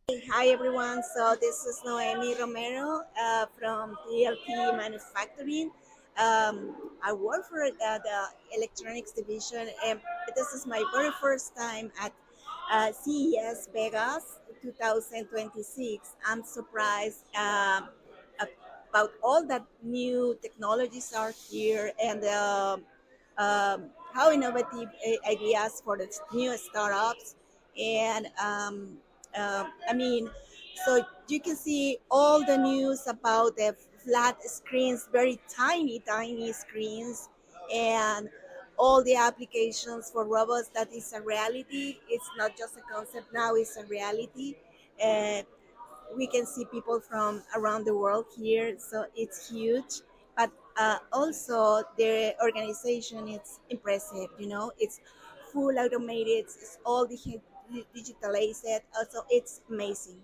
Hi everyone, so this is Noemi Romero from DLP Manufacturing. I work for the electronics division, and this is my very first time at CES Vegas 2026. I'm surprised about all that new technologies are here and how innovative ideas for the new startups and I mean, so you can see all the news about the flat screens, very tiny screens, and all the applications for robots that is a reality. It's not just a concept now; it's a reality. Uh, we can see people from around the world here, so it's huge. But also the organization is impressive. You know, it's full automated. It's all digitalized. Also, it's amazing.